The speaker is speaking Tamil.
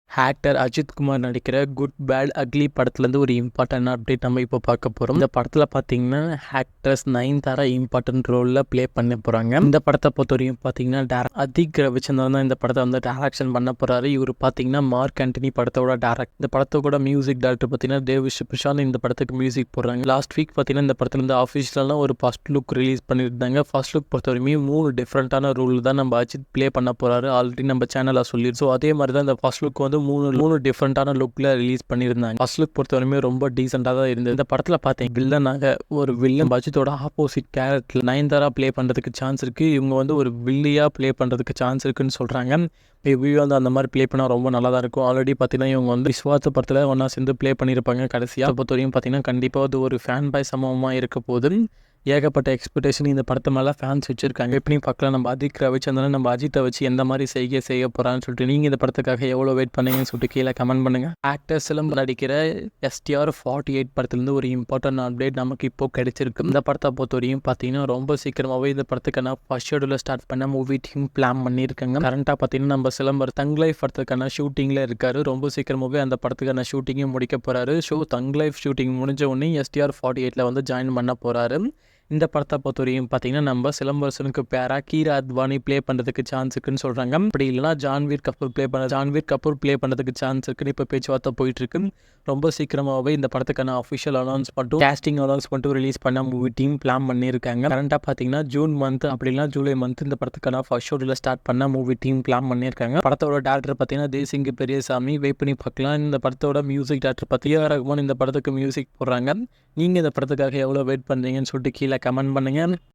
ஆக்டர் அஜித் குமார் நடிக்கிற குட் பேட் அக்லி படத்துலேருந்து ஒரு இம்பார்ட்டன்ட் அப்டேட் நம்ம இப்போ பார்க்க போகிறோம். இந்த படத்தில் பார்த்தீங்கன்னா ஆக்ட்ரஸ் நயன்தாரா இம்பார்ட்டன்ட் ரோலில் ப்ளே பண்ண போகிறாங்க. இந்த படத்தை பொறுத்தவரையும் பார்த்தீங்கன்னா அதிக் ரவிச்சந்திரன் தான் இந்த படத்தை வந்து டைரக்ஷன் பண்ண போகிறாரு. இவர் பார்த்தீங்கன்னா மார்க் ஆண்டனி படத்தோட டேரக்ட். இந்த படத்தோட மியூசிக் டைரக்டர் பார்த்தீங்கன்னா தேவிஷ் பிரசாந்த் இந்த படத்துக்கு மியூசிக் போடுறாங்க. லாஸ்ட் வீக் பார்த்தீங்கன்னா இந்த படத்துல இருந்து ஆஃபீஷியலாக ஒரு ஃபர்ஸ்ட் லுக் ரிலீஸ் பண்ணியிருந்தாங்க. ஃபர்ஸ்ட் லுக் பொறுத்தவரையும் 3 டிஃப்ரெண்ட்டான ரோல் தான் நம்ம அஜித் ப்ளே பண்ண போகிறாரு. ஆல்ரெடி நம்ம சேனலில் சொல்லியிருக்கோம். ஸோ அதே மாதிரி தான் இந்த ஃபர்ஸ்ட் லுக் வந்து மூணு டிஃப்ரெண்ட்டான லுக்கில் ரிலீஸ் பண்ணியிருந்தாங்க. ஃபர்ஸ்ட் லுக் பொறுத்தவரையுமே ரொம்ப டீசெண்டாக தான் இருந்தது. இந்த படத்தில் பார்த்தீங்க வில்லனாக ஒரு வில்லன் அஜித்தோட ஆப்போசிட் கேரக்டர் நயன்தாரா ப்ளே பண்ணுறதுக்கு சான்ஸ் இருக்குது. இவங்க வந்து ஒரு வில்லியாக ப்ளே பண்ணுறதுக்கு சான்ஸ் இருக்குன்னு சொல்கிறாங்க. மேபி வந்து அந்த மாதிரி ப்ளே பண்ணால் ரொம்ப நல்லா தான் இருக்கும். ஆல்ரெடி பார்த்தீங்கன்னா இவங்க வந்து விஸ்வாச படத்தில் ஒன்றா சேர்ந்து ப்ளே பண்ணியிருப்பாங்க. கடைசியாக பொறுத்தவரையும் பார்த்தீங்கன்னா கண்டிப்பாக அது ஒரு ஃபேன் பாய் சம்பவமாக இருக்க போது ஏகப்பட்ட எக்ஸ்பெக்டேஷன் இந்த படத்து மேலே ஃபேன்ஸ் வச்சுருக்காங்க. எப்படியும் பார்க்கலாம் நம்ம அதிக் ரவிச்சந்திரன் நம்ம அஜித்தை வச்சு எந்த மாதிரி செய்ய போகிறான்னு சொல்லிட்டு நீங்கள் இந்த படத்துக்காக எவ்வளோ வெயிட் பண்ணீங்கன்னு சொல்லிட்டு கீழே கமெண்ட் பண்ணுங்கள். ஆக்டர் சிலம்பு நடிக்கிற STR 48 படத்துலேருந்து ஒரு இம்பார்ட்டன்ட் அப்டேட் நமக்கு இப்போ கிடைச்சிருக்கு. இந்த படத்தை பொறுத்தவரையும் பார்த்தீங்கன்னா ரொம்ப சீக்கிரமாகவே இந்த படத்துக்கான ஃபர்ஸ்ட் ஷெடியூலில் ஸ்டார்ட் பண்ண மூவி டீம் பிளான் பண்ணியிருக்காங்க. கரண்ட்டாக பார்த்தீங்கன்னா நம்ம சிலம்பர் தங் லைஃப் படத்துக்கான ஷூட்டிங்கில் இருக்காரு. ரொம்ப சீக்கிரமாகவே அந்த படத்துக்கான ஷூட்டிங்கும் முடிக்க போகிறாரு. ஷோ தங் லைஃப் ஷூட்டிங் முடிஞ்ச உடனே STR 48 வந்து ஜாயின் பண்ண போகிறாரு. இந்த படத்தை பொறுத்தவரையும் பார்த்தீங்கன்னா நம்ம சிலம்பரசனுக்கு பேராக கீரா அத்வானி ப்ளே பண்ணுறதுக்கு சான்ஸ் இருக்குன்னு சொல்கிறாங்க. அப்படி இல்லைனா ஜான்வீர் கபூர் ப்ளே பண்ணுறதுக்கு சான்ஸ் இருக்குன்னு இப்போ பேச்சுவார்த்தை போயிட்டுருக்கு. ரொம்ப சீக்கிரமாகவே இந்த படத்துக்கான அஃபிஷியல் அனௌன்ஸ்மெண்ட்டும் கேஸ்டிங் அனௌன்ஸ்மெண்ட்டும் ரிலீஸ் பண்ண மூவி டீம் பிளான் பண்ணியிருக்காங்க. கரண்ட்டாக பார்த்தீங்கன்னா ஜூன் மந்த் அப்படின்னா ஜூலை மந்த் இந்த படத்துக்கான ஃபர்ஸ்ட் ஷெடியூலில் ஸ்டார்ட் பண்ண மூவி டீம் பிளான் பண்ணியிருக்காங்க. படத்தோட டேரக்டர் பார்த்தீங்கன்னா தேசிங்கு பெரியசாமி. வெயிட் பண்ணி பார்க்கலாம். இந்த படத்தோட music director A R Rahman இந்த படத்துக்கு மியூசிக் போடுறாங்க. நீங்கள் இந்த படத்துக்காக எவ்வளோ வெயிட் பண்ணுறீங்கன்னு சொல்லிட்டு கீழே கமெண்ட் பண்ணுங்கள்.